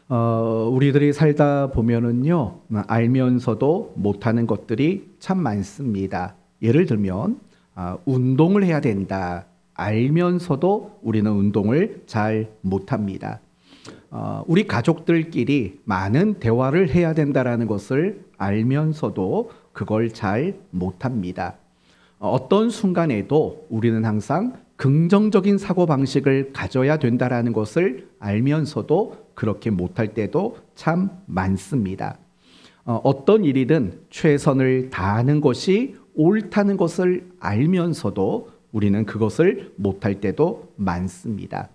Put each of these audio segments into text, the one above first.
우리들이 살다 보면은요, 알면서도 못하는 것들이 참 많습니다. 예를 들면, 운동을 해야 된다. 알면서도 우리는 운동을 잘 못합니다. 우리 가족들끼리 많은 대화를 해야 된다라는 것을 알면서도 그걸 잘 못합니다. 어떤 순간에도 우리는 항상 긍정적인 사고방식을 가져야 된다라는 것을 알면서도 그렇게 못할 때도 참 많습니다. 어떤 일이든 최선을 다하는 것이 옳다는 것을 알면서도 우리는 그것을 못할 때도 많습니다.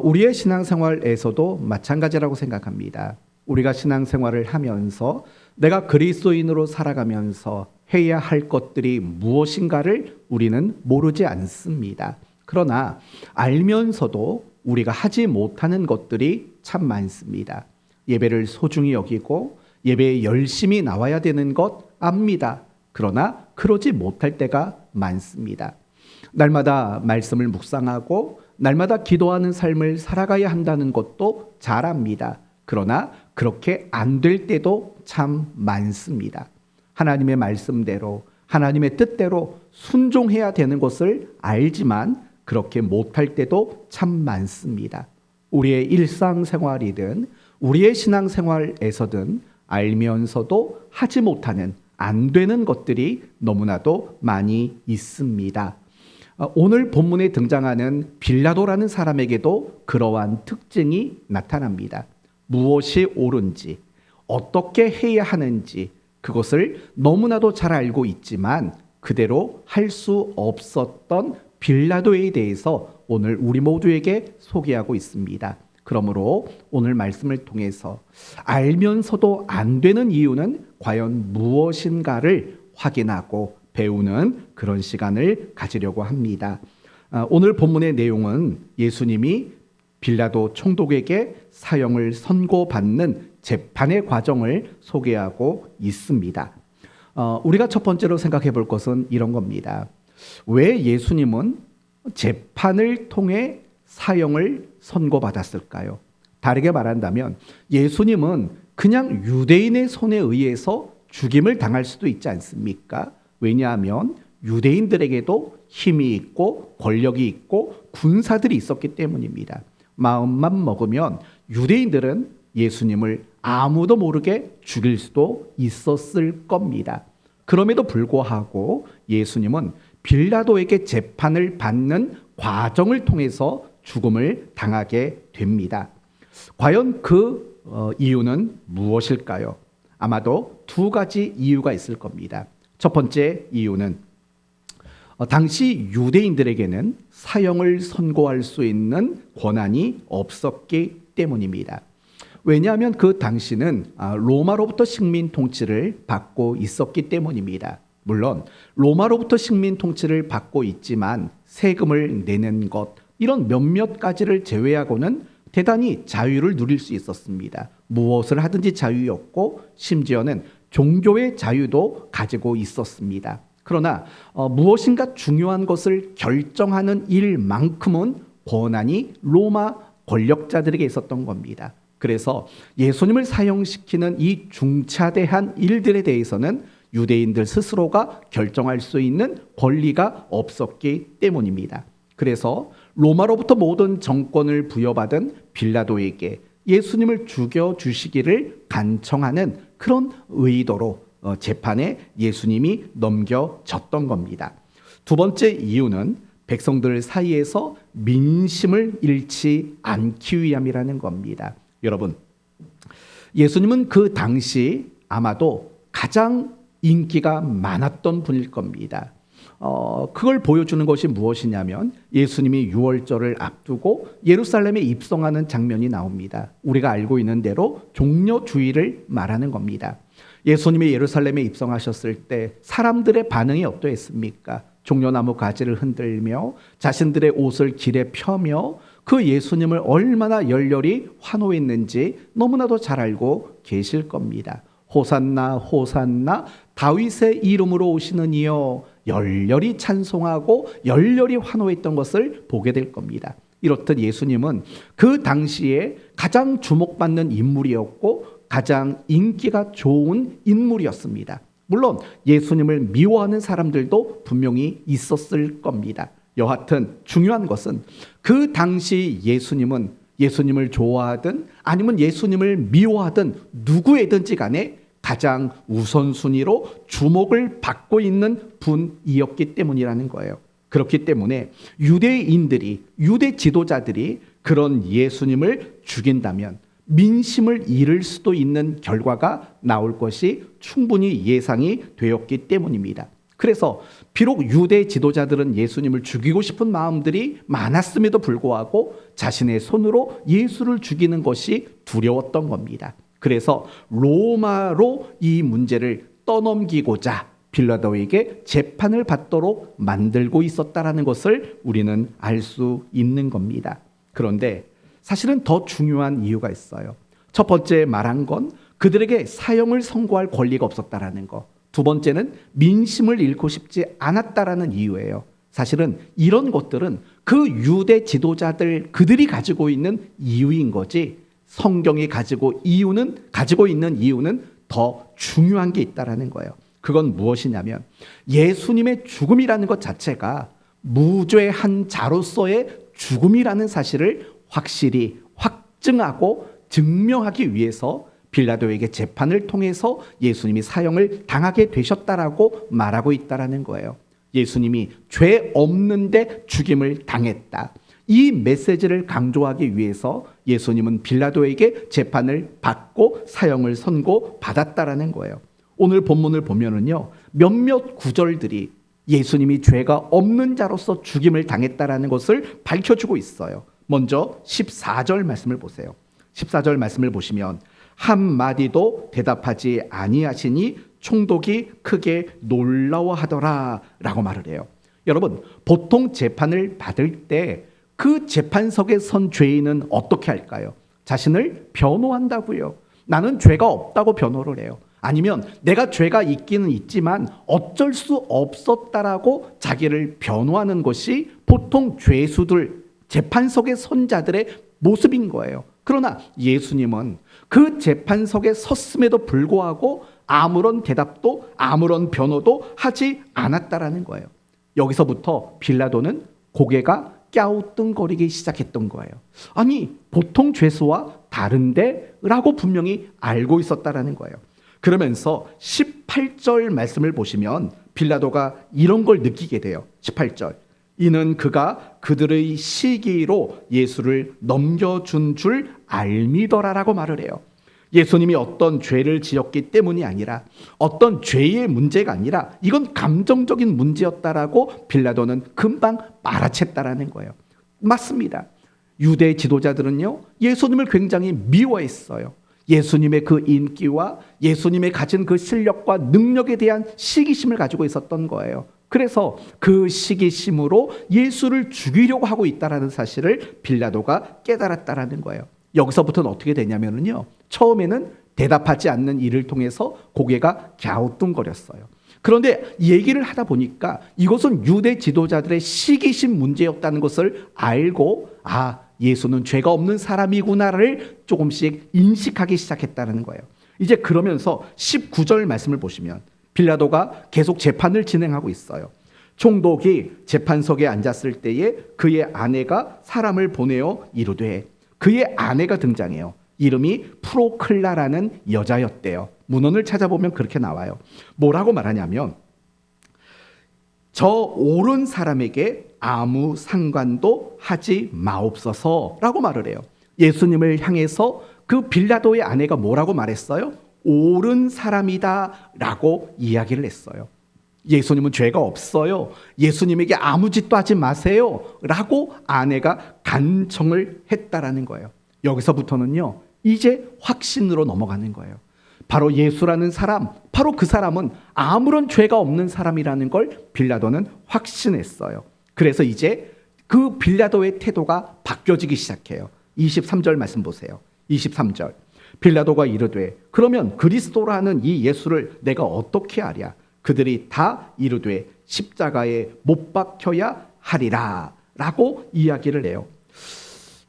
우리의 신앙생활에서도 마찬가지라고 생각합니다. 우리가 신앙생활을 하면서 내가 그리스도인으로 살아가면서 해야 할 것들이 무엇인가를 우리는 모르지 않습니다. 그러나 알면서도 우리가 하지 못하는 것들이 참 많습니다. 예배를 소중히 여기고 예배에 열심히 나와야 되는 것 압니다. 그러나 그러지 못할 때가 많습니다. 날마다 말씀을 묵상하고 날마다 기도하는 삶을 살아가야 한다는 것도 잘 압니다. 그러나 그렇게 안 될 때도 참 많습니다. 하나님의 말씀대로 하나님의 뜻대로 순종해야 되는 것을 알지만 그렇게 못할 때도 참 많습니다. 우리의 일상생활이든 우리의 신앙생활에서든 알면서도 하지 못하는 안 되는 것들이 너무나도 많이 있습니다. 오늘 본문에 등장하는 빌라도라는 사람에게도 그러한 특징이 나타납니다. 무엇이 옳은지, 어떻게 해야 하는지 그것을 너무나도 잘 알고 있지만 그대로 할 수 없었던 빌라도에 대해서 오늘 우리 모두에게 소개하고 있습니다. 그러므로 오늘 말씀을 통해서 알면서도 안 되는 이유는 과연 무엇인가를 확인하고 배우는 그런 시간을 가지려고 합니다. 오늘 본문의 내용은 예수님이 빌라도 총독에게 사형을 선고받는 재판의 과정을 소개하고 있습니다. 우리가 첫 번째로 생각해 볼 것은 이런 겁니다. 왜 예수님은 재판을 통해 사형을 선고받았을까요? 다르게 말한다면 예수님은 그냥 유대인의 손에 의해서 죽임을 당할 수도 있지 않습니까? 왜냐하면 유대인들에게도 힘이 있고 권력이 있고 군사들이 있었기 때문입니다. 마음만 먹으면 유대인들은 예수님을 아무도 모르게 죽일 수도 있었을 겁니다. 그럼에도 불구하고 예수님은 빌라도에게 재판을 받는 과정을 통해서 죽음을 당하게 됩니다. 과연 그 이유는 무엇일까요? 아마도 두 가지 이유가 있을 겁니다. 첫 번째 이유는 당시 유대인들에게는 사형을 선고할 수 있는 권한이 없었기 때문입니다. 왜냐하면 그 당시는 로마로부터 식민 통치를 받고 있었기 때문입니다. 물론 로마로부터 식민 통치를 받고 있지만 세금을 내는 것 이런 몇몇 가지를 제외하고는 대단히 자유를 누릴 수 있었습니다. 무엇을 하든지 자유였고 심지어는 종교의 자유도 가지고 있었습니다. 그러나 무엇인가 중요한 것을 결정하는 일만큼은 권한이 로마 권력자들에게 있었던 겁니다. 그래서 예수님을 사형시키는 이 중차대한 일들에 대해서는 유대인들 스스로가 결정할 수 있는 권리가 없었기 때문입니다. 그래서 로마로부터 모든 정권을 부여받은 빌라도에게 예수님을 죽여주시기를 간청하는 그런 의도로 재판에 예수님이 넘겨졌던 겁니다. 두 번째 이유는 백성들 사이에서 민심을 잃지 않기 위함이라는 겁니다. 여러분, 예수님은 그 당시 아마도 가장 인기가 많았던 분일 겁니다. 그걸 보여주는 것이 무엇이냐면 예수님이 유월절을 앞두고 예루살렘에 입성하는 장면이 나옵니다. 우리가 알고 있는 대로 종려주일을 말하는 겁니다. 예수님이 예루살렘에 입성하셨을 때 사람들의 반응이 어떠했습니까? 종려나무 가지를 흔들며 자신들의 옷을 길에 펴며 그 예수님을 얼마나 열렬히 환호했는지 너무나도 잘 알고 계실 겁니다. 호산나 호산나 다윗의 이름으로 오시는 이여 열렬히 찬송하고 열렬히 환호했던 것을 보게 될 겁니다. 이렇듯 예수님은 그 당시에 가장 주목받는 인물이었고 가장 인기가 좋은 인물이었습니다. 물론 예수님을 미워하는 사람들도 분명히 있었을 겁니다. 여하튼 중요한 것은 그 당시 예수님을 좋아하든 아니면 예수님을 미워하든 누구이든지 간에 가장 우선순위로 주목을 받고 있는 분이었기 때문이라는 거예요. 그렇기 때문에 유대 지도자들이 그런 예수님을 죽인다면 민심을 잃을 수도 있는 결과가 나올 것이 충분히 예상이 되었기 때문입니다. 그래서 비록 유대 지도자들은 예수님을 죽이고 싶은 마음들이 많았음에도 불구하고 자신의 손으로 예수를 죽이는 것이 두려웠던 겁니다. 그래서 로마로 이 문제를 떠넘기고자 빌라도에게 재판을 받도록 만들고 있었다라는 것을 우리는 알 수 있는 겁니다. 그런데 사실은 더 중요한 이유가 있어요. 첫 번째 말한 건 그들에게 사형을 선고할 권리가 없었다라는 거. 두 번째는 민심을 잃고 싶지 않았다라는 이유예요. 사실은 이런 것들은 그 유대 지도자들 그들이 가지고 있는 이유인 거지 성경이 가지고 있는 이유는 더 중요한 게 있다라는 거예요. 그건 무엇이냐면 예수님의 죽음이라는 것 자체가 무죄한 자로서의 죽음이라는 사실을 확실히 확증하고 증명하기 위해서 빌라도에게 재판을 통해서 예수님이 사형을 당하게 되셨다라고 말하고 있다라는 거예요. 예수님이 죄 없는데 죽임을 당했다. 이 메시지를 강조하기 위해서 예수님은 빌라도에게 재판을 받고 사형을 선고받았다라는 거예요. 오늘 본문을 보면은요, 몇몇 구절들이 예수님이 죄가 없는 자로서 죽임을 당했다라는 것을 밝혀주고 있어요. 먼저 14절 말씀을 보세요. 14절 말씀을 보시면 한마디도 대답하지 아니하시니 총독이 크게 놀라워하더라 라고 말을 해요. 여러분, 보통 재판을 받을 때 그 재판석에 선 죄인은 어떻게 할까요? 자신을 변호한다고요. 나는 죄가 없다고 변호를 해요. 아니면 내가 죄가 있기는 있지만 어쩔 수 없었다라고 자기를 변호하는 것이 보통 죄수들, 재판석의 선자들의 모습인 거예요. 그러나 예수님은 그 재판석에 섰음에도 불구하고 아무런 대답도 아무런 변호도 하지 않았다라는 거예요. 여기서부터 빌라도는 고개가 갸우뚱거리기 시작했던 거예요. 아니, 보통 죄수와 다른데? 라고 분명히 알고 있었다라는 거예요. 그러면서 18절 말씀을 보시면 빌라도가 이런 걸 느끼게 돼요. 18절. 이는 그가 그들의 시기로 예수를 넘겨준 줄 알미더라라고 말을 해요. 예수님이 어떤 죄를 지었기 때문이 아니라 어떤 죄의 문제가 아니라 이건 감정적인 문제였다라고 빌라도는 금방 알아챘다라는 거예요. 맞습니다. 유대 지도자들은요, 예수님을 굉장히 미워했어요. 예수님의 그 인기와 예수님의 가진 그 실력과 능력에 대한 시기심을 가지고 있었던 거예요. 그래서 그 시기심으로 예수를 죽이려고 하고 있다는 사실을 빌라도가 깨달았다는 거예요. 여기서부터는 어떻게 되냐면요, 처음에는 대답하지 않는 일을 통해서 고개가 갸우뚱거렸어요. 그런데 얘기를 하다 보니까 이것은 유대 지도자들의 시기심 문제였다는 것을 알고 예수는 죄가 없는 사람이구나를 조금씩 인식하기 시작했다는 거예요. 이제 그러면서 19절 말씀을 보시면 빌라도가 계속 재판을 진행하고 있어요. 총독이 재판석에 앉았을 때에 그의 아내가 사람을 보내어 이르되, 그의 아내가 등장해요. 이름이 프로클라라는 여자였대요. 문헌을 찾아보면 그렇게 나와요. 뭐라고 말하냐면 저 옳은 사람에게 아무 상관도 하지 마옵소서라고 말을 해요. 예수님을 향해서 그 빌라도의 아내가 뭐라고 말했어요? 옳은 사람이다 라고 이야기를 했어요. 예수님은 죄가 없어요. 예수님에게 아무 짓도 하지 마세요 라고 아내가 간청을 했다라는 거예요. 여기서부터는요, 이제 확신으로 넘어가는 거예요. 바로 예수라는 사람, 바로 그 사람은 아무런 죄가 없는 사람이라는 걸 빌라도는 확신했어요. 그래서 이제 그 빌라도의 태도가 바뀌어지기 시작해요. 23절 말씀 보세요. 23절. 빌라도가 이르되, 그러면 그리스도라는 이 예수를 내가 어떻게 하랴? 그들이 다 이르되 십자가에 못 박혀야 하리라 라고 이야기를 해요.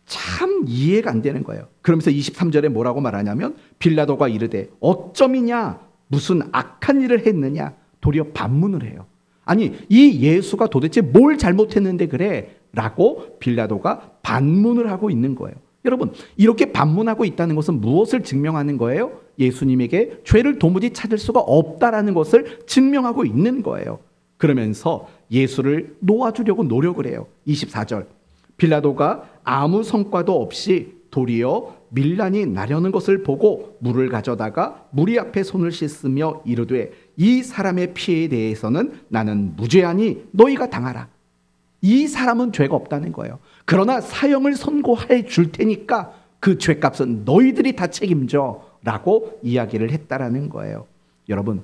참 이해가 안 되는 거예요. 그러면서 23절에 뭐라고 말하냐면 빌라도가 이르되 어쩌미냐 무슨 악한 일을 했느냐 도리어 반문을 해요. 아니 이 예수가 도대체 뭘 잘못했는데 그래? 라고 빌라도가 반문을 하고 있는 거예요. 여러분 이렇게 반문하고 있다는 것은 무엇을 증명하는 거예요? 예수님에게 죄를 도무지 찾을 수가 없다라는 것을 증명하고 있는 거예요. 그러면서 예수를 놓아주려고 노력을 해요. 24절 빌라도가 아무 성과도 없이 도리어 밀란이 나려는 것을 보고 물을 가져다가 무리 앞에 손을 씻으며 이르되 이 사람의 피에 대해서는 나는 무죄하니 너희가 당하라. 이 사람은 죄가 없다는 거예요. 그러나 사형을 선고해 줄 테니까 그 죄값은 너희들이 다 책임져 라고 이야기를 했다라는 거예요. 여러분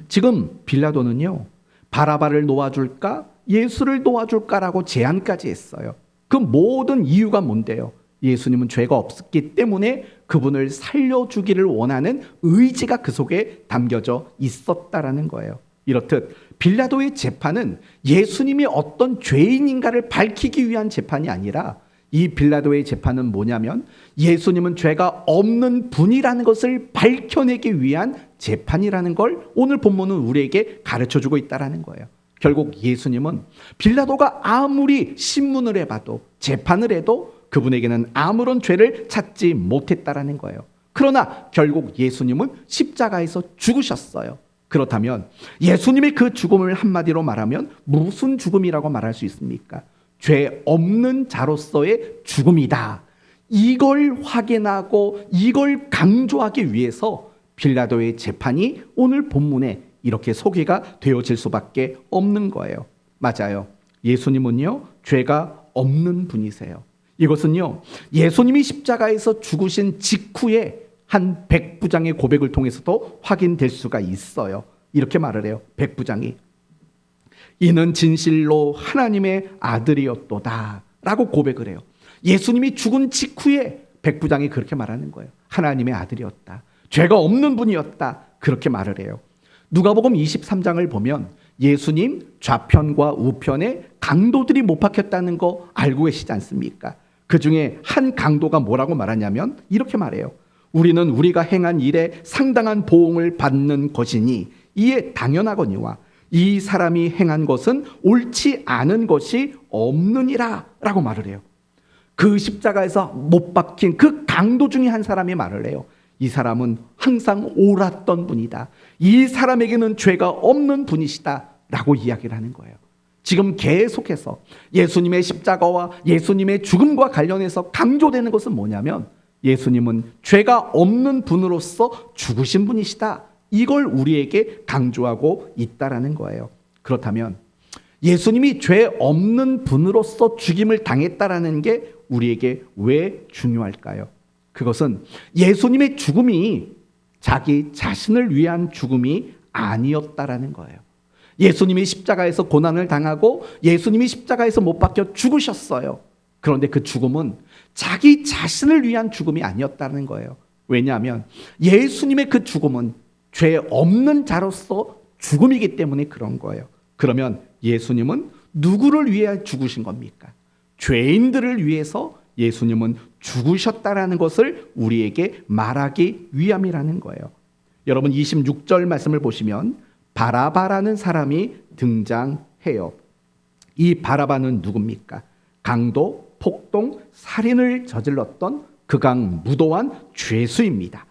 지금 빌라도는요 바라바를 놓아줄까 예수를 놓아줄까라고 제안까지 했어요. 그 모든 이유가 뭔데요? 예수님은 죄가 없었기 때문에 그분을 살려주기를 원하는 의지가 그 속에 담겨져 있었다라는 거예요. 이렇듯 빌라도의 재판은 예수님이 어떤 죄인인가를 밝히기 위한 재판이 아니라 이 빌라도의 재판은 뭐냐면 예수님은 죄가 없는 분이라는 것을 밝혀내기 위한 재판이라는 걸 오늘 본문은 우리에게 가르쳐주고 있다는 거예요. 결국 예수님은 빌라도가 아무리 신문을 해봐도 재판을 해도 그분에게는 아무런 죄를 찾지 못했다라는 거예요. 그러나 결국 예수님은 십자가에서 죽으셨어요. 그렇다면 예수님의 그 죽음을 한마디로 말하면 무슨 죽음이라고 말할 수 있습니까? 죄 없는 자로서의 죽음이다. 이걸 확인하고 이걸 강조하기 위해서 빌라도의 재판이 오늘 본문에 이렇게 소개가 되어질 수밖에 없는 거예요. 맞아요. 예수님은요 죄가 없는 분이세요. 이것은요 예수님이 십자가에서 죽으신 직후에 한 백부장의 고백을 통해서도 확인될 수가 있어요. 이렇게 말을 해요. 백부장이 이는 진실로 하나님의 아들이었도다 라고 고백을 해요. 예수님이 죽은 직후에 백부장이 그렇게 말하는 거예요. 하나님의 아들이었다. 죄가 없는 분이었다. 그렇게 말을 해요. 누가복음 23장을 보면 예수님 좌편과 우편에 강도들이 못 박혔다는 거 알고 계시지 않습니까? 그 중에 한 강도가 뭐라고 말하냐면 이렇게 말해요. 우리는 우리가 행한 일에 상당한 보응을 받는 것이니 이에 당연하거니와 이 사람이 행한 것은 옳지 않은 것이 없느니라 라고 말을 해요. 그 십자가에서 못 박힌 그 강도 중에 한 사람이 말을 해요. 이 사람은 항상 옳았던 분이다. 이 사람에게는 죄가 없는 분이시다 라고 이야기를 하는 거예요. 지금 계속해서 예수님의 십자가와 예수님의 죽음과 관련해서 강조되는 것은 뭐냐면 예수님은 죄가 없는 분으로서 죽으신 분이시다. 이걸 우리에게 강조하고 있다라는 거예요. 그렇다면 예수님이 죄 없는 분으로서 죽임을 당했다라는 게 우리에게 왜 중요할까요? 그것은 예수님의 죽음이 자기 자신을 위한 죽음이 아니었다라는 거예요. 예수님이 십자가에서 고난을 당하고 예수님이 십자가에서 못 박혀 죽으셨어요. 그런데 그 죽음은 자기 자신을 위한 죽음이 아니었다는 거예요. 왜냐하면 예수님의 그 죽음은 죄 없는 자로서 죽음이기 때문에 그런 거예요. 그러면 예수님은 누구를 위해 죽으신 겁니까? 죄인들을 위해서 예수님은 죽으셨다라는 것을 우리에게 말하기 위함이라는 거예요. 여러분 26절 말씀을 보시면 바라바라는 사람이 등장해요. 이 바라바는 누굽니까? 강도, 폭동, 살인을 저질렀던 극악무도한 죄수입니다.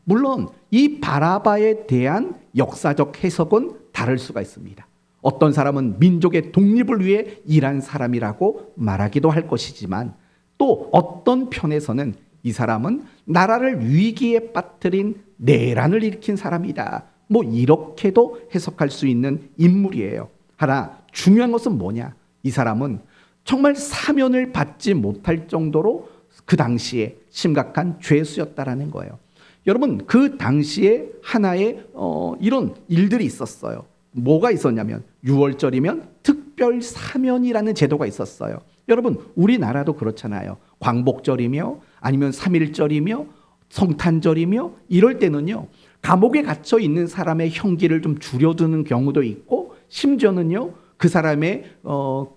물론 이 바라바에 대한 역사적 해석은 다를 수가 있습니다. 어떤 사람은 민족의 독립을 위해 일한 사람이라고 말하기도 할 것이지만 또 어떤 편에서는 이 사람은 나라를 위기에 빠뜨린 내란을 일으킨 사람이다. 뭐 이렇게도 해석할 수 있는 인물이에요. 하나 중요한 것은 뭐냐? 이 사람은 정말 사면을 받지 못할 정도로 그 당시에 심각한 죄수였다라는 거예요. 여러분 그 당시에 하나의 이런 일들이 있었어요. 뭐가 있었냐면 6월절이면 특별 사면이라는 제도가 있었어요. 여러분 우리나라도 그렇잖아요. 광복절이며 아니면 3.1절이며 성탄절이며 이럴 때는요. 감옥에 갇혀 있는 사람의 형기를 좀 줄여두는 경우도 있고 심지어는요. 그 사람의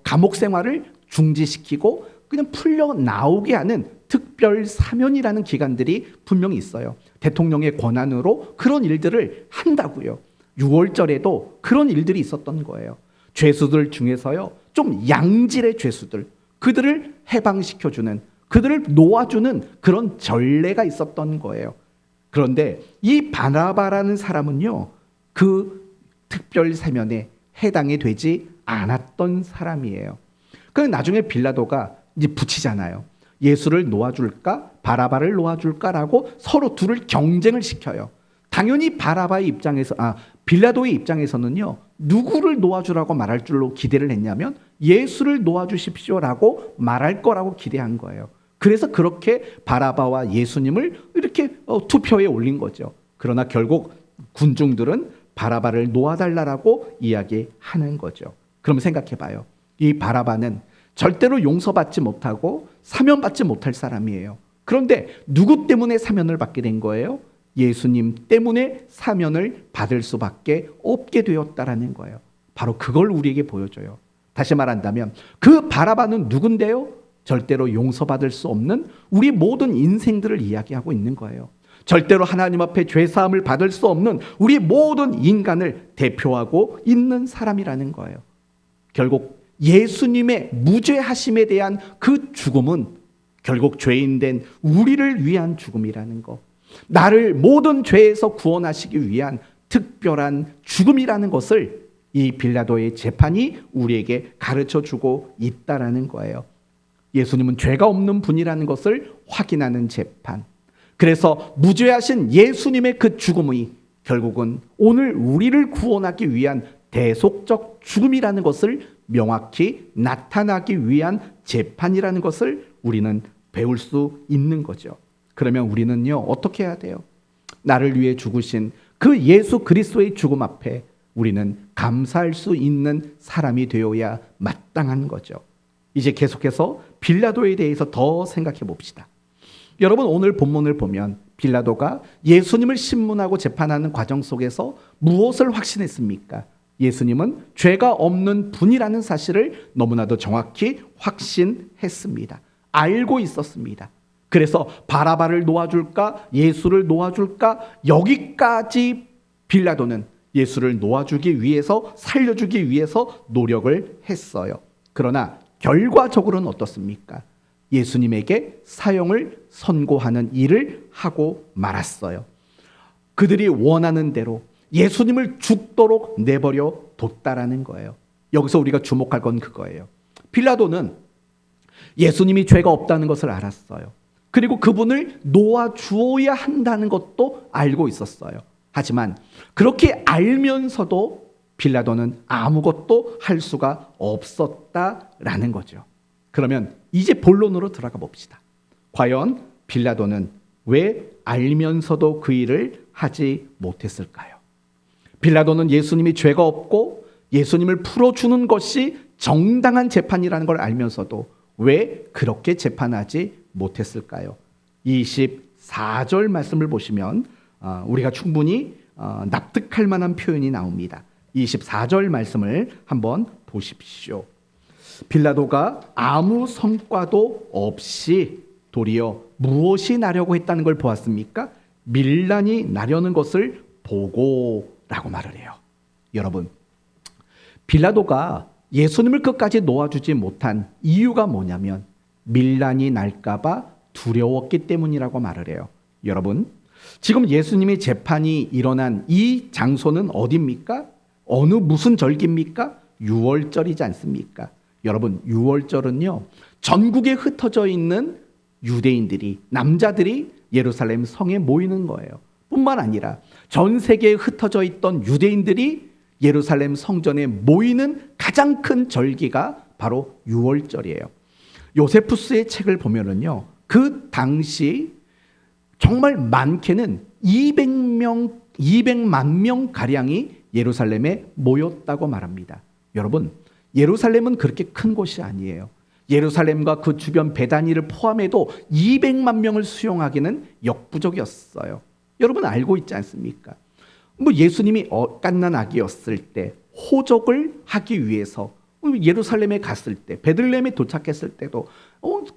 감옥 생활을 중지시키고 그냥 풀려 나오게 하는 특별 사면이라는 기관들이 분명히 있어요. 대통령의 권한으로 그런 일들을 한다고요. 6월절에도 그런 일들이 있었던 거예요. 죄수들 중에서요, 좀 양질의 죄수들, 그들을 해방시켜주는, 그들을 놓아주는 그런 전례가 있었던 거예요. 그런데 이 바나바라는 사람은요, 그 특별 사면에 해당이 되지 않았던 사람이에요. 그 나중에 빌라도가 이제 붙이잖아요. 예수를 놓아줄까, 바라바를 놓아줄까라고 서로 둘을 경쟁을 시켜요. 당연히 바라바의 입장에서, 빌라도의 입장에서는요, 누구를 놓아주라고 말할 줄로 기대를 했냐면 예수를 놓아주십시오라고 말할 거라고 기대한 거예요. 그래서 그렇게 바라바와 예수님을 이렇게 투표에 올린 거죠. 그러나 결국 군중들은 바라바를 놓아달라고 이야기하는 거죠. 그럼 생각해 봐요. 이 바라바는 절대로 용서받지 못하고 사면받지 못할 사람이에요. 그런데 누구 때문에 사면을 받게 된 거예요? 예수님 때문에 사면을 받을 수밖에 없게 되었다라는 거예요. 바로 그걸 우리에게 보여줘요. 다시 말한다면 그 바라바는 누군데요? 절대로 용서받을 수 없는 우리 모든 인생들을 이야기하고 있는 거예요. 절대로 하나님 앞에 죄사함을 받을 수 없는 우리 모든 인간을 대표하고 있는 사람이라는 거예요. 결국 예수님의 무죄하심에 대한 그 죽음은 결국 죄인된 우리를 위한 죽음이라는 거, 나를 모든 죄에서 구원하시기 위한 특별한 죽음이라는 것을 이 빌라도의 재판이 우리에게 가르쳐주고 있다라는 거예요. 예수님은 죄가 없는 분이라는 것을 확인하는 재판. 그래서 무죄하신 예수님의 그 죽음이 결국은 오늘 우리를 구원하기 위한 대속적 죽음이라는 것을 명확히 나타나기 위한 재판이라는 것을 우리는 배울 수 있는 거죠. 그러면 우리는요, 어떻게 해야 돼요? 나를 위해 죽으신 그 예수 그리스도의 죽음 앞에 우리는 감사할 수 있는 사람이 되어야 마땅한 거죠. 이제 계속해서 빌라도에 대해서 더 생각해 봅시다. 여러분, 오늘 본문을 보면 빌라도가 예수님을 신문하고 재판하는 과정 속에서 무엇을 확신했습니까? 예수님은 죄가 없는 분이라는 사실을 너무나도 정확히 확신했습니다. 알고 있었습니다. 그래서 바라바를 놓아줄까, 예수를 놓아줄까, 여기까지 빌라도는 예수를 놓아주기 위해서, 살려주기 위해서 노력을 했어요. 그러나 결과적으로는 어떻습니까? 예수님에게 사형을 선고하는 일을 하고 말았어요. 그들이 원하는 대로 예수님을 죽도록 내버려 뒀다라는 거예요. 여기서 우리가 주목할 건 그거예요. 빌라도는 예수님이 죄가 없다는 것을 알았어요. 그리고 그분을 놓아주어야 한다는 것도 알고 있었어요. 하지만 그렇게 알면서도 빌라도는 아무것도 할 수가 없었다라는 거죠. 그러면 이제 본론으로 들어가 봅시다. 과연 빌라도는 왜 알면서도 그 일을 하지 못했을까요? 빌라도는 예수님이 죄가 없고 예수님을 풀어주는 것이 정당한 재판이라는 걸 알면서도 왜 그렇게 재판하지 못했을까요? 24절 말씀을 보시면 우리가 충분히 납득할 만한 표현이 나옵니다. 24절 말씀을 한번 보십시오. 빌라도가 아무 성과도 없이 도리어 무엇이 나려고 했다는 걸 보았습니까? 밀란이 나려는 것을 보고라고 말을 해요. 여러분, 빌라도가 예수님을 끝까지 놓아주지 못한 이유가 뭐냐면 밀란이 날까봐 두려웠기 때문이라고 말을 해요. 여러분, 지금 예수님의 재판이 일어난 이 장소는 어디입니까? 어느 무슨 절기입니까? 6월절이지 않습니까? 여러분, 6월절은요, 전국에 흩어져 있는 유대인들이, 남자들이 예루살렘 성에 모이는 거예요. 뿐만 아니라 전 세계에 흩어져 있던 유대인들이 예루살렘 성전에 모이는 가장 큰 절기가 바로 6월절이에요. 요세푸스의 책을 보면은요, 그 당시 정말 많게는 200만 명 가량이 예루살렘에 모였다고 말합니다. 여러분, 예루살렘은 그렇게 큰 곳이 아니에요. 예루살렘과 그 주변 베다니를 포함해도 200만 명을 수용하기는 역부족이었어요. 여러분 알고 있지 않습니까? 예수님이 갓난 아기였을 때 호적을 하기 위해서 예루살렘에 갔을 때, 베들레헴에 도착했을 때도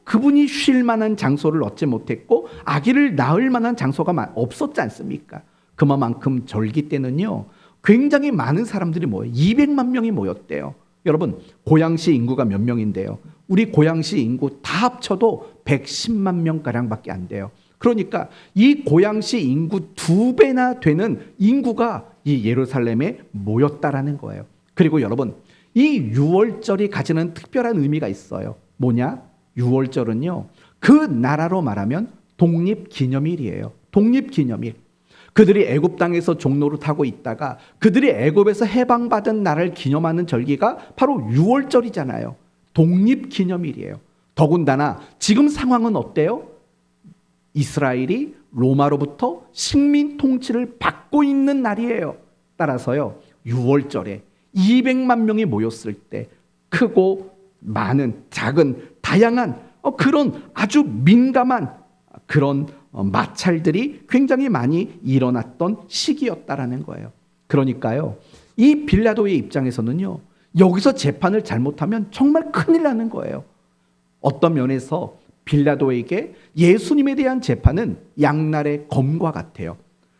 그분이 쉴 만한 장소를 얻지 못했고 아기를 낳을 만한 장소가 없었지 않습니까? 그만큼 절기 때는요 굉장히 많은 사람들이 모여요. 200만 명이 모였대요. 여러분 고양시 인구가 몇 명인데요? 우리 고양시 인구 다 합쳐도 110만 명가량밖에 안 돼요. 그러니까 이 고양시 인구 2배나 되는 인구가 이 예루살렘에 모였다라는 거예요. 그리고 여러분 이 유월절이 가지는 특별한 의미가 있어요. 뭐냐? 유월절은요 그 나라로 말하면 독립기념일이에요. 독립기념일. 그들이 애굽 땅에서 종노릇하고 있다가 그들이 애굽에서 해방받은 날을 기념하는 절기가 바로 유월절이잖아요. 독립기념일이에요. 더군다나 지금 상황은 어때요? 이스라엘이 로마로부터 식민 통치를 받고 있는 날이에요. 따라서요 6월절에 200만 명이 모였을 때 크고 많은 작은 다양한 그런 아주 민감한 그런 마찰들이 굉장히 많이 일어났던 시기였다라는 거예요. 그러니까요 이 빌라도의 입장에서는요 여기서 재판을 잘못하면 정말 큰일 나는 거예요. 어떤 면에서 빌라도에게 예수님에 대한 재판은 양날의 검과 같아요.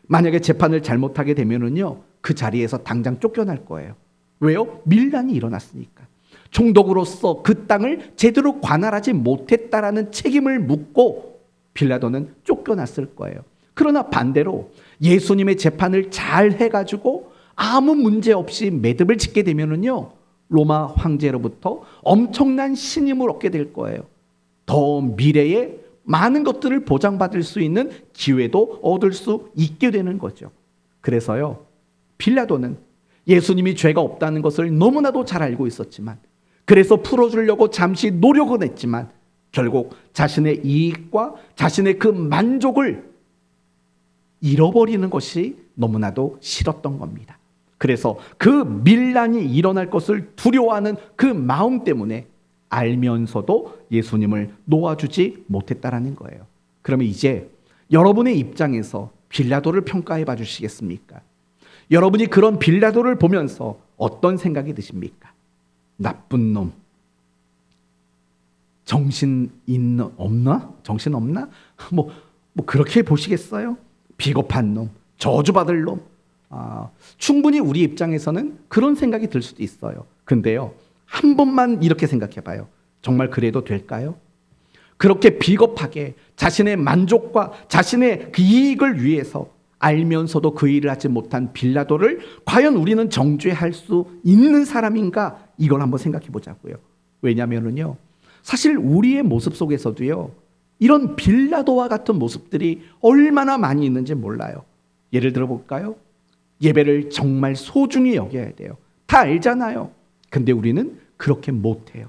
만약에 재판을 잘못하게 되면은요 그 자리에서 당장 쫓겨날 거예요. 왜요? 밀란이 일어났으니까. 총독으로서 그 땅을 제대로 관할하지 못했다라는 책임을 묻고 빌라도는 쫓겨났을 거예요. 그러나 반대로 예수님의 재판을 잘 해가지고 아무 문제 없이 매듭을 짓게 되면은요 로마 황제로부터 엄청난 신임을 얻게 될 거예요. 더 미래에 많은 것들을 보장받을 수 있는 기회도 얻을 수 있게 되는 거죠. 그래서요 빌라도는 예수님이 죄가 없다는 것을 너무나도 잘 알고 있었지만 그래서 풀어주려고 잠시 노력은 했지만 결국 자신의 이익과 자신의 그 만족을 잃어버리는 것이 너무나도 싫었던 겁니다. 그래서 그 밀란이 일어날 것을 두려워하는 그 마음 때문에 알면서도 예수님을 놓아주지 못했다라는 거예요. 그러면 이제 여러분의 입장에서 빌라도를 평가해 봐 주시겠습니까? 여러분이 그런 빌라도를 보면서 어떤 생각이 드십니까? 나쁜 놈, 정신 없나? 정신 없나? 뭐 그렇게 보시겠어요? 비겁한 놈, 저주받을 놈. 충분히 우리 입장에서는 그런 생각이 들 수도 있어요. 근데요, 한 번만 이렇게 생각해 봐요. 정말 그래도 될까요? 그렇게 비겁하게 자신의 만족과 자신의 그 이익을 위해서 알면서도 그 일을 하지 못한 빌라도를 과연 우리는 정죄할 수 있는 사람인가? 이걸 한번 생각해 보자고요. 왜냐하면요, 사실 우리의 모습 속에서도요, 이런 빌라도와 같은 모습들이 얼마나 많이 있는지 몰라요. 예를 들어 볼까요? 예배를 정말 소중히 여겨야 돼요. 다 알잖아요. 근데 우리는 그렇게 못해요.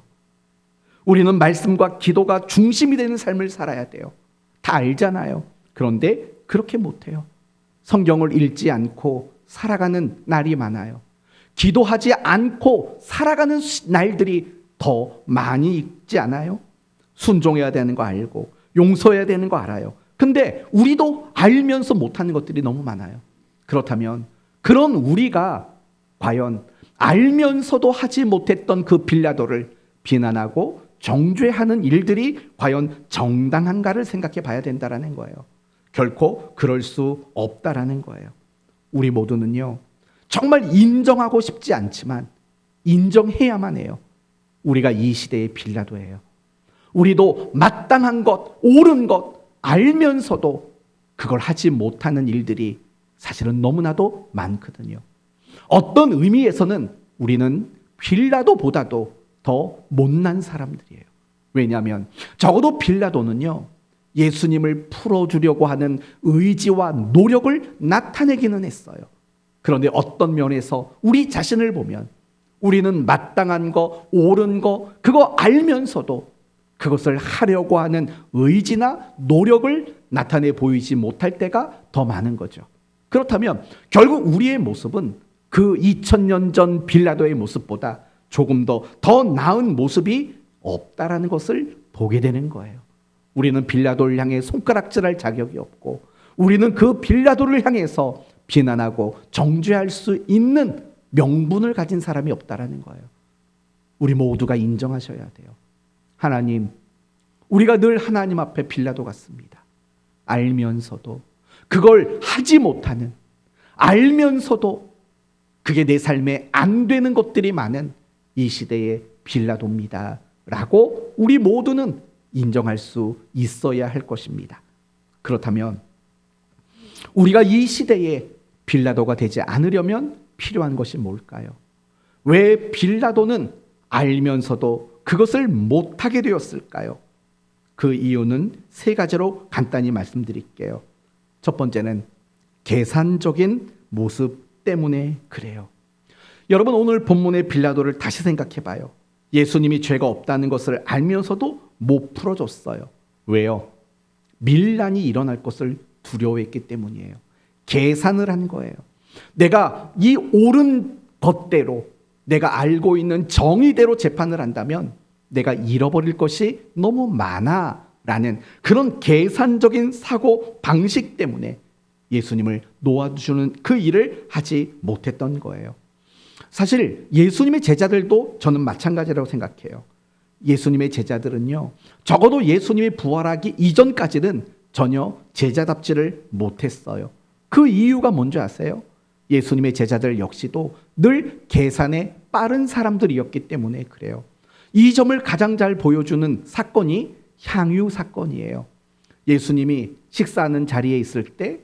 우리는 말씀과 기도가 중심이 되는 삶을 살아야 돼요. 다 알잖아요. 그런데 그렇게 못해요. 성경을 읽지 않고 살아가는 날이 많아요. 기도하지 않고 살아가는 날들이 더 많이 있지 않아요? 순종해야 되는 거 알고 용서해야 되는 거 알아요. 근데 우리도 알면서 못하는 것들이 너무 많아요. 그렇다면 그런 우리가 과연 알면서도 하지 못했던 그 빌라도를 비난하고 정죄하는 일들이 과연 정당한가를 생각해 봐야 된다라는 거예요. 결코 그럴 수 없다라는 거예요. 우리 모두는요, 정말 인정하고 싶지 않지만 인정해야만 해요. 우리가 이 시대의 빌라도예요. 우리도 마땅한 것, 옳은 것 알면서도 그걸 하지 못하는 일들이 사실은 너무나도 많거든요. 어떤 의미에서는 우리는 빌라도보다도 더 못난 사람들이에요. 왜냐하면 적어도 빌라도는요, 예수님을 풀어주려고 하는 의지와 노력을 나타내기는 했어요. 그런데 어떤 면에서 우리 자신을 보면 우리는 마땅한 거, 옳은 거, 그거 알면서도 그것을 하려고 하는 의지나 노력을 나타내 보이지 못할 때가 더 많은 거죠. 그렇다면 결국 우리의 모습은 그 2000년 전 빌라도의 모습보다 조금 더 나은 모습이 없다라는 것을 보게 되는 거예요. 우리는 빌라도를 향해 손가락질할 자격이 없고 우리는 그 빌라도를 향해서 비난하고 정죄할 수 있는 명분을 가진 사람이 없다라는 거예요. 우리 모두가 인정하셔야 돼요. 하나님, 우리가 늘 하나님 앞에 빌라도 같습니다. 알면서도 그걸 하지 못하는, 알면서도 그게 내 삶에 안 되는 것들이 많은 이 시대의 빌라도입니다 라고 우리 모두는 인정할 수 있어야 할 것입니다. 그렇다면 우리가 이 시대의 빌라도가 되지 않으려면 필요한 것이 뭘까요? 왜 빌라도는 알면서도 그것을 못하게 되었을까요? 그 이유는 세 가지로 간단히 말씀드릴게요. 첫 번째는 계산적인 모습 때문에 그래요. 여러분, 오늘 본문의 빌라도를 다시 생각해 봐요. 예수님이 죄가 없다는 것을 알면서도 못 풀어줬어요. 왜요? 밀란이 일어날 것을 두려워했기 때문이에요. 계산을 한 거예요. 내가 이 옳은 것대로, 내가 알고 있는 정의대로 재판을 한다면 내가 잃어버릴 것이 너무 많아라는 그런 계산적인 사고 방식 때문에 예수님을 놓아주는 그 일을 하지 못했던 거예요. 사실 예수님의 제자들도 저는 마찬가지라고 생각해요. 예수님의 제자들은요, 적어도 예수님이 부활하기 이전까지는 전혀 제자답지를 못했어요. 그 이유가 뭔지 아세요? 예수님의 제자들 역시도 늘 계산에 빠른 사람들이었기 때문에 그래요. 이 점을 가장 잘 보여주는 사건이 향유 사건이에요. 예수님이 식사하는 자리에 있을 때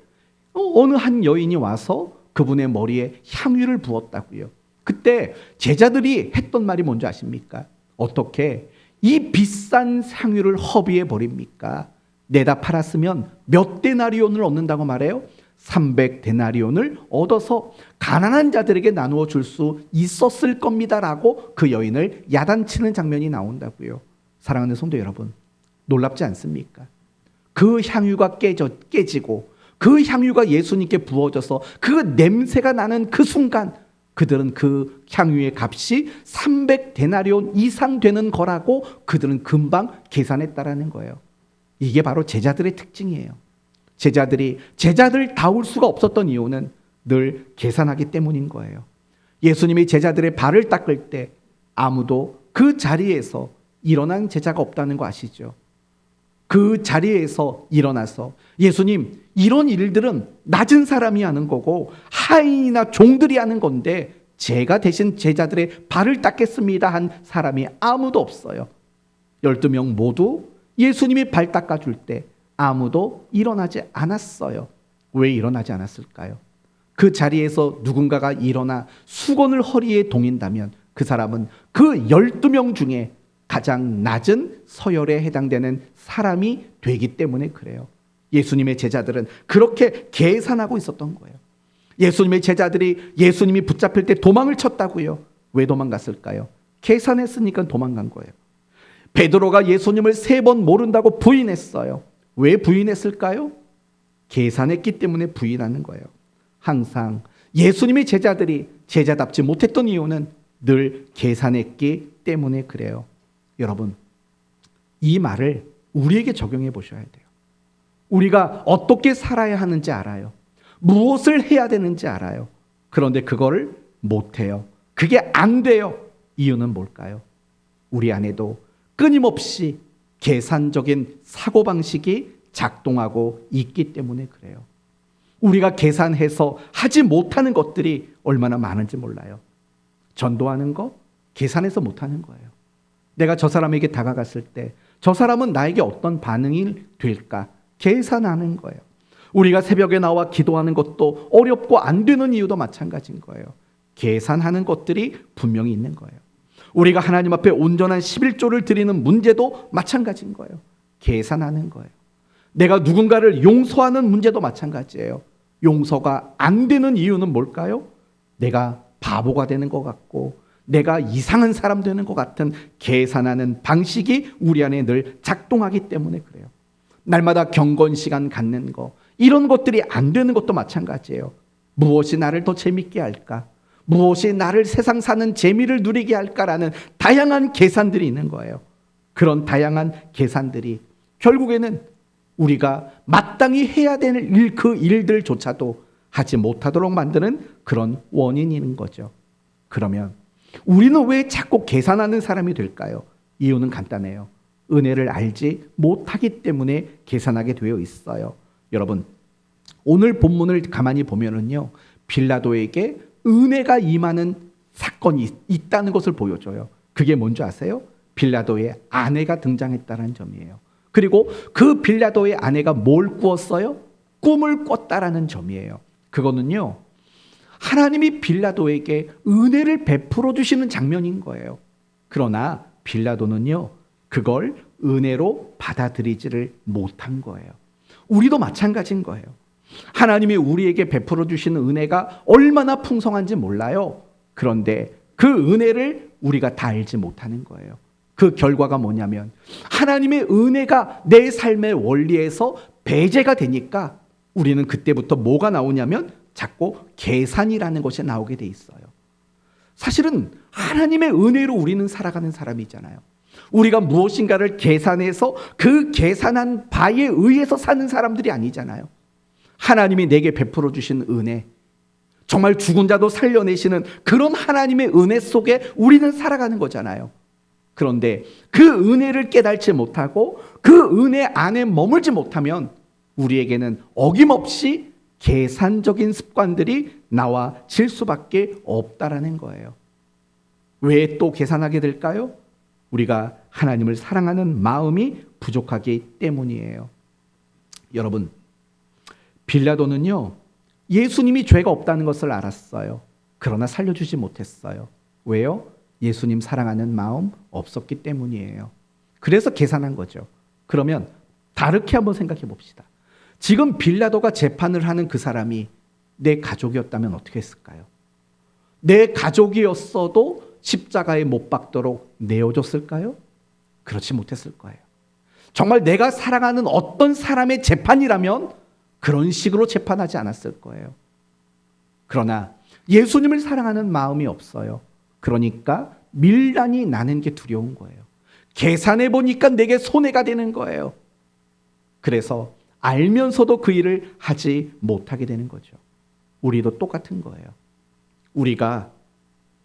어느 한 여인이 와서 그분의 머리에 향유를 부었다고요. 그때 제자들이 했던 말이 뭔지 아십니까? 어떻게 이 비싼 향유를 허비해 버립니까? 내다 팔았으면 몇 데나리온을 얻는다고 말해요? 300데나리온을 얻어서 가난한 자들에게 나누어 줄 수 있었을 겁니다라고 그 여인을 야단치는 장면이 나온다고요. 사랑하는 성도 여러분, 놀랍지 않습니까? 그 향유가 깨지고 그 향유가 예수님께 부어져서 그 냄새가 나는 그 순간 그들은 그 향유의 값이 300데나리온 이상 되는 거라고 그들은 금방 계산했다라는 거예요. 이게 바로 제자들의 특징이에요. 제자들다울 수가 없었던 이유는 늘 계산하기 때문인 거예요. 예수님이 제자들의 발을 닦을 때 아무도 그 자리에서 일어난 제자가 없다는 거 아시죠? 그 자리에서 일어나서 예수님, 이런 일들은 낮은 사람이 하는 거고 하인이나 종들이 하는 건데 제가 대신 제자들의 발을 닦겠습니다 한 사람이 아무도 없어요. 12명 모두 예수님이 발 닦아줄 때 아무도 일어나지 않았어요. 왜 일어나지 않았을까요? 그 자리에서 누군가가 일어나 수건을 허리에 동인다면 그 사람은 그 12명 중에 가장 낮은 서열에 해당되는 사람이 되기 때문에 그래요. 예수님의 제자들은 그렇게 계산하고 있었던 거예요. 예수님의 제자들이 예수님이 붙잡힐 때 도망을 쳤다고요. 왜 도망갔을까요? 계산했으니까 도망간 거예요. 베드로가 예수님을 3번 모른다고 부인했어요. 왜 부인했을까요? 계산했기 때문에 부인하는 거예요. 항상 예수님의 제자들이 제자답지 못했던 이유는 늘 계산했기 때문에 그래요. 여러분, 이 말을 우리에게 적용해 보셔야 돼요. 우리가 어떻게 살아야 하는지 알아요. 무엇을 해야 되는지 알아요. 그런데 그거를 못해요. 그게 안 돼요. 이유는 뭘까요? 우리 안에도 끊임없이 계산적인 사고방식이 작동하고 있기 때문에 그래요. 우리가 계산해서 하지 못하는 것들이 얼마나 많은지 몰라요. 전도하는 거 계산해서 못하는 거예요. 내가 저 사람에게 다가갔을 때 저 사람은 나에게 어떤 반응이 될까 계산하는 거예요. 우리가 새벽에 나와 기도하는 것도 어렵고 안 되는 이유도 마찬가지인 거예요. 계산하는 것들이 분명히 있는 거예요. 우리가 하나님 앞에 온전한 11조를 드리는 문제도 마찬가지인 거예요. 계산하는 거예요. 내가 누군가를 용서하는 문제도 마찬가지예요. 용서가 안 되는 이유는 뭘까요? 내가 바보가 되는 것 같고 내가 이상한 사람 되는 것 같은 계산하는 방식이 우리 안에 늘 작동하기 때문에 그래요. 날마다 경건 시간 갖는 거, 이런 것들이 안 되는 것도 마찬가지예요. 무엇이 나를 더 재밌게 할까? 무엇이 나를 세상 사는 재미를 누리게 할까라는 다양한 계산들이 있는 거예요. 그런 다양한 계산들이 결국에는 우리가 마땅히 해야 되는 일, 그 일들조차도 하지 못하도록 만드는 그런 원인이 있는 거죠. 그러면 우리는 왜 자꾸 계산하는 사람이 될까요? 이유는 간단해요. 은혜를 알지 못하기 때문에 계산하게 되어 있어요. 여러분, 오늘 본문을 가만히 보면은요, 빌라도에게 은혜가 임하는 사건이 있다는 것을 보여줘요. 그게 뭔지 아세요? 빌라도의 아내가 등장했다는 점이에요. 그리고 그 빌라도의 아내가 뭘 꾸었어요? 꿈을 꿨다라는 점이에요. 그거는요, 하나님이 빌라도에게 은혜를 베풀어 주시는 장면인 거예요. 그러나 빌라도는요, 그걸 은혜로 받아들이지를 못한 거예요. 우리도 마찬가지인 거예요. 하나님이 우리에게 베풀어 주시는 은혜가 얼마나 풍성한지 몰라요. 그런데 그 은혜를 우리가 다 알지 못하는 거예요. 그 결과가 뭐냐면 하나님의 은혜가 내 삶의 원리에서 배제가 되니까 우리는 그때부터 뭐가 나오냐면 자꾸 계산이라는 것이 나오게 돼 있어요. 사실은 하나님의 은혜로 우리는 살아가는 사람이잖아요. 우리가 무엇인가를 계산해서 그 계산한 바에 의해서 사는 사람들이 아니잖아요. 하나님이 내게 베풀어 주신 은혜, 정말 죽은 자도 살려내시는 그런 하나님의 은혜 속에 우리는 살아가는 거잖아요. 그런데 그 은혜를 깨닫지 못하고 그 은혜 안에 머물지 못하면 우리에게는 어김없이 계산적인 습관들이 나와질 수밖에 없다라는 거예요. 왜 또 계산하게 될까요? 우리가 하나님을 사랑하는 마음이 부족하기 때문이에요. 여러분, 빌라도는요, 예수님이 죄가 없다는 것을 알았어요. 그러나 살려주지 못했어요. 왜요? 예수님 사랑하는 마음 없었기 때문이에요. 그래서 계산한 거죠. 그러면 다르게 한번 생각해 봅시다. 지금 빌라도가 재판을 하는 그 사람이 내 가족이었다면 어떻게 했을까요? 내 가족이었어도 십자가에 못 박도록 내어줬을까요? 그렇지 못했을 거예요. 정말 내가 사랑하는 어떤 사람의 재판이라면 그런 식으로 재판하지 않았을 거예요. 그러나 예수님을 사랑하는 마음이 없어요. 그러니까 밀란이 나는 게 두려운 거예요. 계산해 보니까 내게 손해가 되는 거예요. 그래서 알면서도 그 일을 하지 못하게 되는 거죠. 우리도 똑같은 거예요. 우리가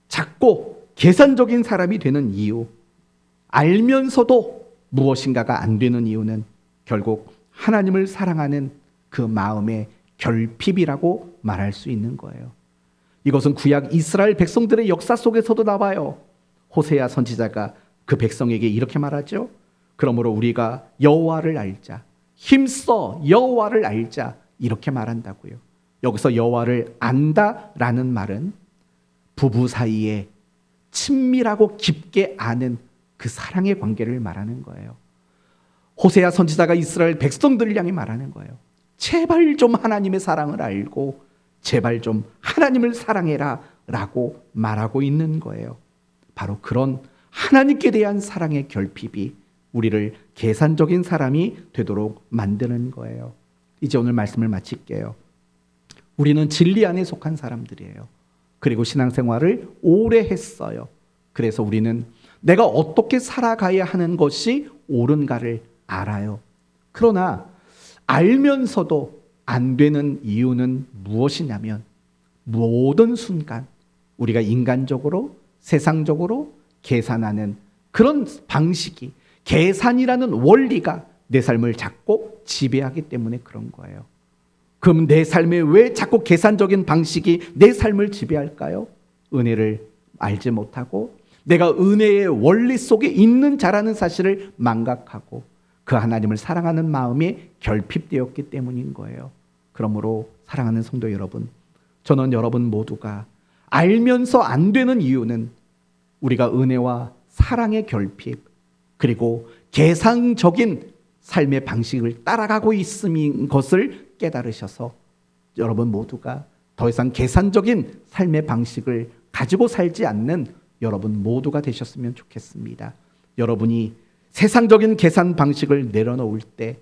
작고 계산적인 사람이 되는 이유, 알면서도 무엇인가가 안 되는 이유는 결국 하나님을 사랑하는 그 마음의 결핍이라고 말할 수 있는 거예요. 이것은 구약 이스라엘 백성들의 역사 속에서도 나와요. 호세아 선지자가 그 백성에게 이렇게 말하죠. 그러므로 우리가 여호와를 알자, 힘써 여호와를 알자, 이렇게 말한다고요. 여기서 여호와를 안다라는 말은 부부 사이에 친밀하고 깊게 아는 그 사랑의 관계를 말하는 거예요. 호세아 선지자가 이스라엘 백성들을 향해 말하는 거예요. 제발 좀 하나님의 사랑을 알고 제발 좀 하나님을 사랑해라 라고 말하고 있는 거예요. 바로 그런 하나님께 대한 사랑의 결핍이 우리를 계산적인 사람이 되도록 만드는 거예요. 이제 오늘 말씀을 마칠게요. 우리는 진리 안에 속한 사람들이에요. 그리고 신앙생활을 오래 했어요. 그래서 우리는 내가 어떻게 살아가야 하는 것이 옳은가를 알아요. 그러나 알면서도 안 되는 이유는 무엇이냐면 모든 순간 우리가 인간적으로 세상적으로 계산하는 그런 방식이, 계산이라는 원리가 내 삶을 자꾸 지배하기 때문에 그런 거예요. 그럼 내 삶에 왜 자꾸 계산적인 방식이 내 삶을 지배할까요? 은혜를 알지 못하고 내가 은혜의 원리 속에 있는 자라는 사실을 망각하고 그 하나님을 사랑하는 마음이 결핍되었기 때문인 거예요. 그러므로 사랑하는 성도 여러분, 저는 여러분 모두가 알면서 안 되는 이유는 우리가 은혜와 사랑의 결핍, 그리고 계산적인 삶의 방식을 따라가고 있음인 것을 깨달으셔서 여러분 모두가 더 이상 계산적인 삶의 방식을 가지고 살지 않는 여러분 모두가 되셨으면 좋겠습니다. 여러분이 세상적인 계산 방식을 내려놓을 때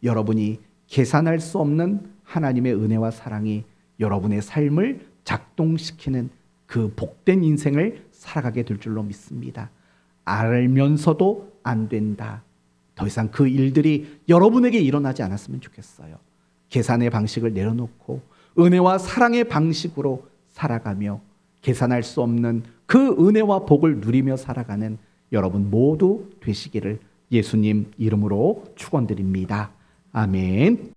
여러분이 계산할 수 없는 하나님의 은혜와 사랑이 여러분의 삶을 작동시키는 그 복된 인생을 살아가게 될 줄로 믿습니다. 알면서도 안 된다. 더 이상 그 일들이 여러분에게 일어나지 않았으면 좋겠어요. 계산의 방식을 내려놓고 은혜와 사랑의 방식으로 살아가며 계산할 수 없는 그 은혜와 복을 누리며 살아가는 여러분 모두 되시기를 예수님 이름으로 축원드립니다. 아멘.